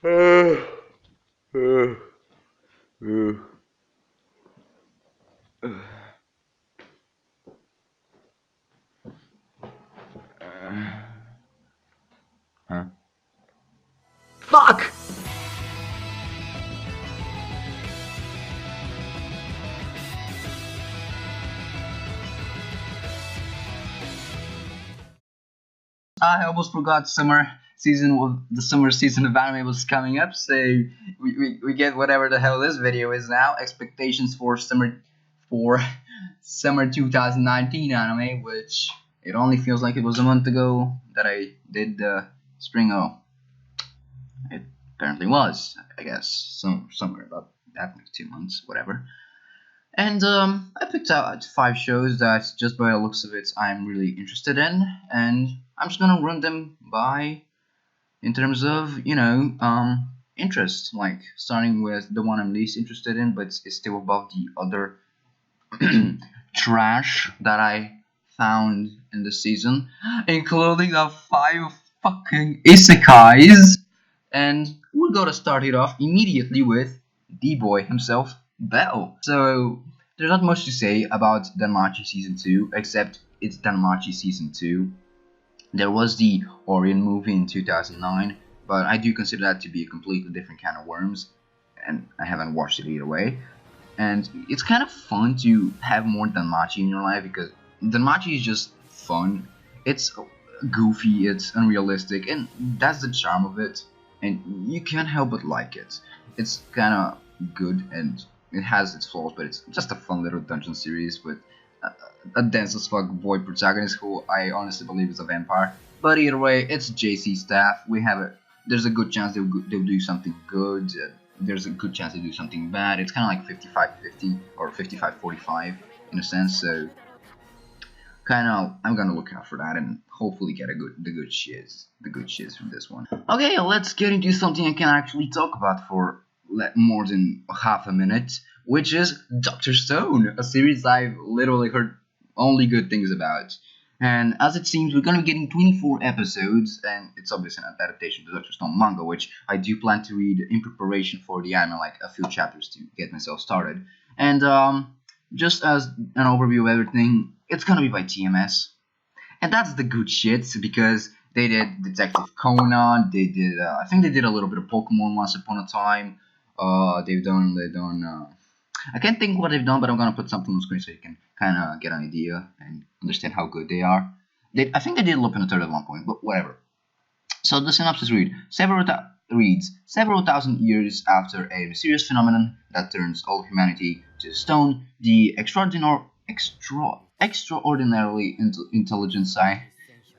Huh? Fuck! I almost forgot the summer season of anime was coming up, so we get whatever the hell this video is now. Expectations for summer 2019 anime, which it only feels like it was a month ago that I did the spring. Oh, it apparently was, I guess, somewhere about that, like 2 months, whatever. And I picked out 5 shows that, just by the looks of it, I'm really interested in, and I'm just gonna run them by in terms of interest. Like starting with the one I'm least interested in, but is still above the other trash that I found in the season, including the 5 fucking isekais. And we're gonna start it off immediately with the boy himself, Bell. So there's not much to say about Danmachi Season 2, except it's Danmachi Season 2. There was the Orion movie in 2009, but I do consider that to be a completely different kind of worms, and I haven't watched it either way. And it's kind of fun to have more Danmachi in your life, because Danmachi is just fun. It's goofy, it's unrealistic, and that's the charm of it. And you can't help but like it. It's kind of good, and it has its flaws, but it's just a fun little dungeon series with a dense as fuck boy protagonist who I honestly believe is a vampire. But either way, it's JC staff. There's a good chance they'll do something good. There's a good chance they do something bad. It's kind of like 55-50 or 55-45 in a sense. So I'm gonna look out for that and hopefully get the good shiz from this one. Okay, let's get into something I can actually talk about for more than half a minute, which is Dr.Stone, a series I've literally heard only good things about. And as it seems, we're gonna be getting 24 episodes, and it's obviously an adaptation to Dr.Stone manga, which I do plan to read in preparation for the anime, like a few chapters to get myself started. And just as an overview of everything, it's gonna be by TMS, and that's the good shit, because they did Detective Conan, they did I think they did a little bit of Pokemon once upon a time. They've done I can't think what they've done, but I'm gonna put something on the screen so you can kind of get an idea and understand how good they are. I think they did Lupin the Third at one point, but whatever. So the synopsis reads: several thousand years after a mysterious phenomenon that turns all humanity to stone, the extraordinarily intelligent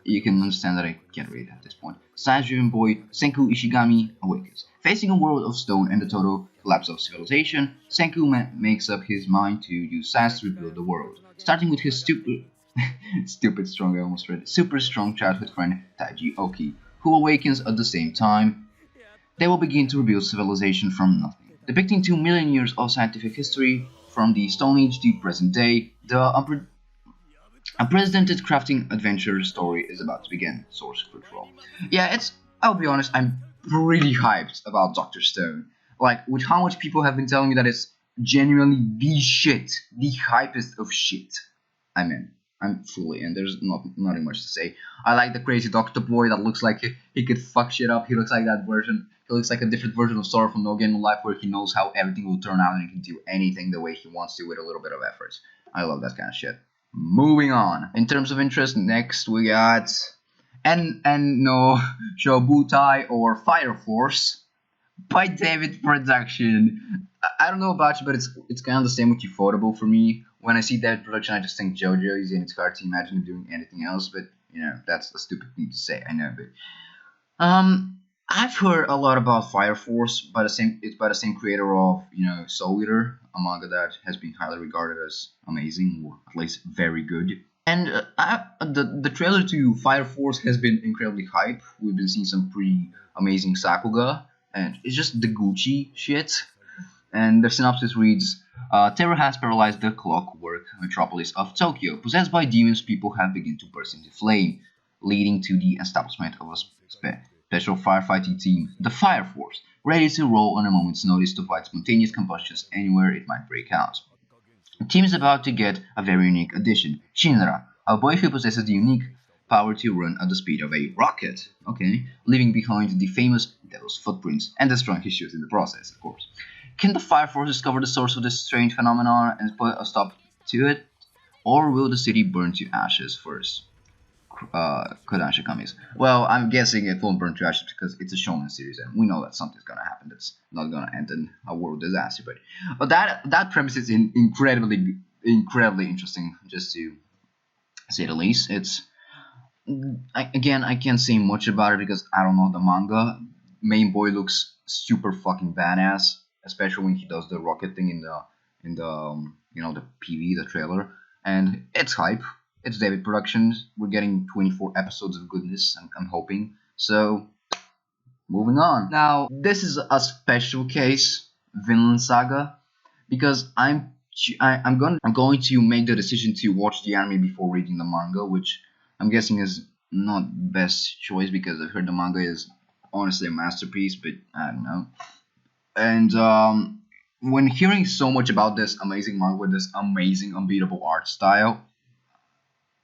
you can understand that I can't read at this point. Science-driven boy Senku Ishigami awakens. Facing a world of stone and the total collapse of civilization, Senku makes up his mind to use science to rebuild the world. Starting with his super strong childhood friend Taiji Oki, who awakens at the same time. They will begin to rebuild civilization from nothing. Depicting 2 million years of scientific history from the Stone Age to present day, the unprecedented crafting adventure story is about to begin. Source control. Yeah, I'll be honest, I'm pretty hyped about Dr. Stone. Like, with how much people have been telling me that it's genuinely the shit, the hypest of shit. I'm fully in. There's nothing much to say. I like the crazy doctor boy that looks like he could fuck shit up. He looks like that version. He looks like a different version of Sora from No Game No Life, where he knows how everything will turn out and he can do anything the way he wants to with a little bit of effort. I love that kind of shit. Moving on. In terms of interest, next we got no Shobutai or Fire Force by David Production. I don't know about you, but it's kind of the same with Ufotable for me. When I see David Production, I just think JoJo's, and it's hard to imagine him doing anything else. But that's a stupid thing to say, I know. But I've heard a lot about Fire Force it's by the same creator of Soul Eater, a manga that has been highly regarded as amazing, or at least very good. And the trailer to Fire Force has been incredibly hype. We've been seeing some pretty amazing Sakuga, and it's just the Gucci shit. And the synopsis reads: terror has paralyzed the clockwork metropolis of Tokyo. Possessed by demons, people have begun to burst into flame, leading to the establishment of a special firefighting team, the Fire Force. ready to roll on a moment's notice to fight spontaneous combustions anywhere it might break out. The team is about to get a very unique addition, Shinra, a boy who possesses the unique power to run at the speed of a rocket, okay, leaving behind the famous Devil's footprints and destroying his shoes in the process, of course. Can the Fire Force discover the source of this strange phenomenon and put a stop to it? Or will the city burn to ashes first? Kodansha Kamis. Well, I'm guessing it won't burn to ashes because it's a shonen series, and we know that something's gonna happen that's not gonna end in a world disaster. But that premise is incredibly interesting, just to say the least. I can't say much about it because I don't know the manga. Main boy looks super fucking badass, especially when he does the rocket thing in the the PV, the trailer, and it's hype. It's David Productions. We're getting 24 episodes of goodness. I'm hoping. So moving on. Now this is a special case, Vinland Saga, because I'm going to make the decision to watch the anime before reading the manga, which I'm guessing is not best choice because I've heard the manga is honestly a masterpiece, but I don't know. And when hearing so much about this amazing manga with this amazing unbeatable art style,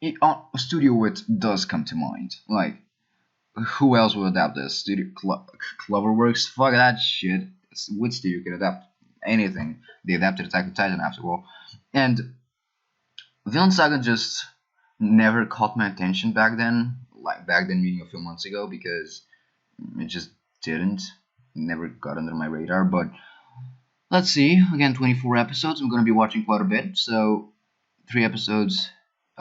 a studio with does come to mind. Like, who else will adapt this? Cloverworks? Fuck that shit. Which studio can adapt anything? They adapted Attack on Titan after all. And Villain Saga just never caught my attention back then. Like, back then meaning a few months ago, because it just didn't. Never got under my radar. But let's see. Again, 24 episodes. I'm going to be watching quite a bit. So, 3 episodes.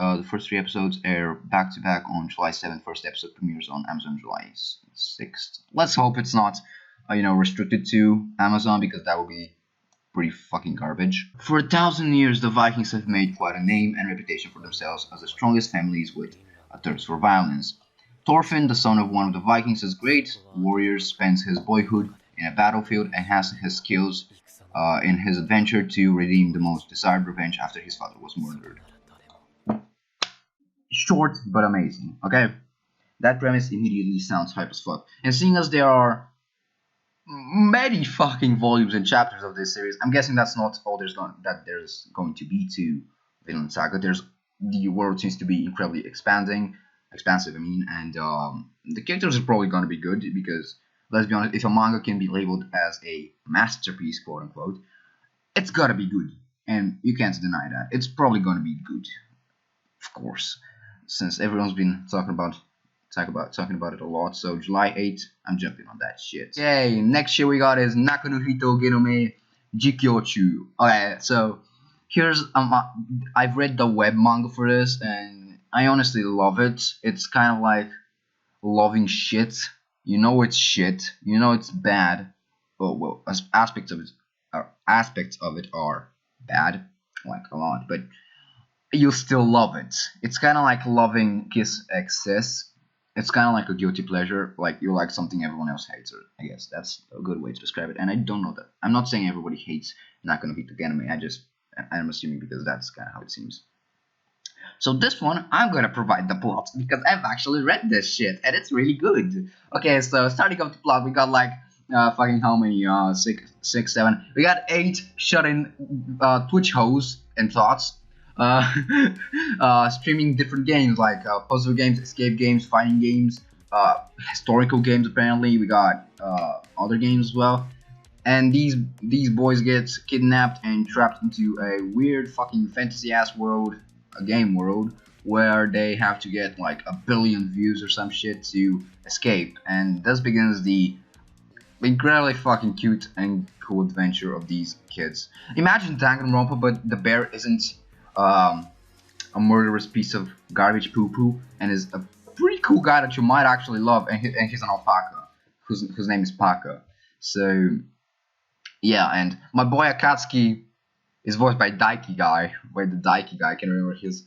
The first 3 episodes air back to back on July 7th. First episode premieres on Amazon July 6th. Let's hope it's not, restricted to Amazon because that would be pretty fucking garbage. For 1,000 years, the Vikings have made quite a name and reputation for themselves as the strongest families with a thirst for violence. Thorfinn, the son of one of the Vikings' great warriors, spends his boyhood in a battlefield and has his skills in his adventure to redeem the most desired revenge after his father was murdered. Short but amazing. Okay, that premise immediately sounds hype as fuck. And seeing as there are many fucking volumes and chapters of this series, I'm guessing that's not all there's going to be to Vinland Saga. The world seems to be incredibly expansive. I mean, and the characters are probably going to be good because let's be honest, if a manga can be labeled as a masterpiece, quote unquote, it's gotta be good, and you can't deny that. It's probably going to be good, of course, since everyone's been talking about it a lot. So July 8th, I'm jumping on that shit. Okay, next shit we got is Nakanuhito Genome Jikyochu. Okay, so here's I've read the web manga for this, and I honestly love it. It's kind of like loving shit. You know it's shit. You know it's bad. Well, aspects of it are bad, like a lot, but you still love it. It's kind of like loving Kiss Excess. It's kind of like a guilty pleasure, like you like something everyone else hates, or I guess that's a good way to describe it. And I don't know that. I'm not saying everybody hates Not Gonna Beat the Anime. I'm assuming because that's kind of how it seems. So this one, I'm gonna provide the plot because I've actually read this shit and it's really good. Okay, so starting off the plot, we got like fucking how many? Six, seven. We got 8 shut-in Twitch hosts and thoughts. Streaming different games like puzzle games, escape games, fighting games, historical games. Apparently, we got other games as well. And these boys get kidnapped and trapped into a weird fucking fantasy ass world, a game world, where they have to get like 1 billion views or some shit to escape. And thus begins the incredibly fucking cute and cool adventure of these kids. Imagine Danganronpa, but the bear isn't a murderous piece of garbage poo-poo and is a pretty cool guy that you might actually love, and he's an alpaca whose name is Paka. So yeah, and my boy Akatsuki is voiced by Daiki guy. Wait, the Daiki guy, I can't remember his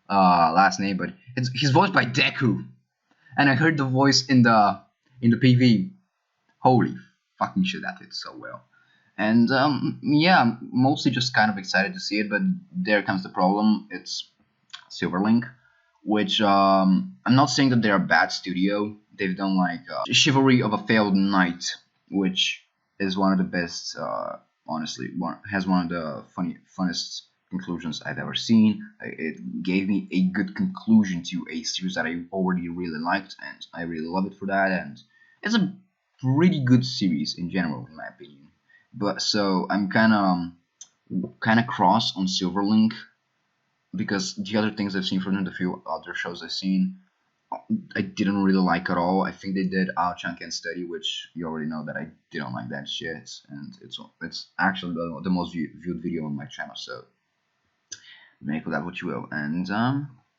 last name, but he's voiced by Deku. And I heard the voice in the PV. Holy fucking shit, that did so well. And yeah, I'm mostly just kind of excited to see it, but there comes the problem. It's Silverlink, which I'm not saying that they're a bad studio. They've done like Chivalry of a Failed Knight, which is one of the best. Honestly, has one of the funnest conclusions I've ever seen. It gave me a good conclusion to a series that I already really liked, and I really love it for that. And it's a pretty good series in general, in my opinion. But so I'm kind of cross on Silverlink because the other things I've seen from them, the few other shows I've seen, I didn't really like at all. I think they did Ao-chan Can Study, which you already know that I didn't like that shit, and it's actually the most viewed video on my channel. So make of that what you will. And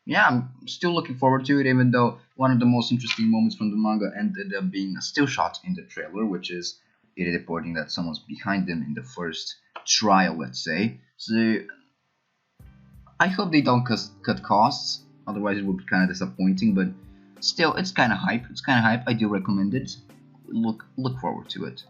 yeah, I'm still looking forward to it, even though one of the most interesting moments from the manga ended up being a still shot in the trailer, which is it reporting that someone's behind them in the first trial, let's say. So I hope they don't cut costs, otherwise it would be kind of disappointing. But still, it's kind of hype. It's kind of hype. I do recommend it. Look forward to it.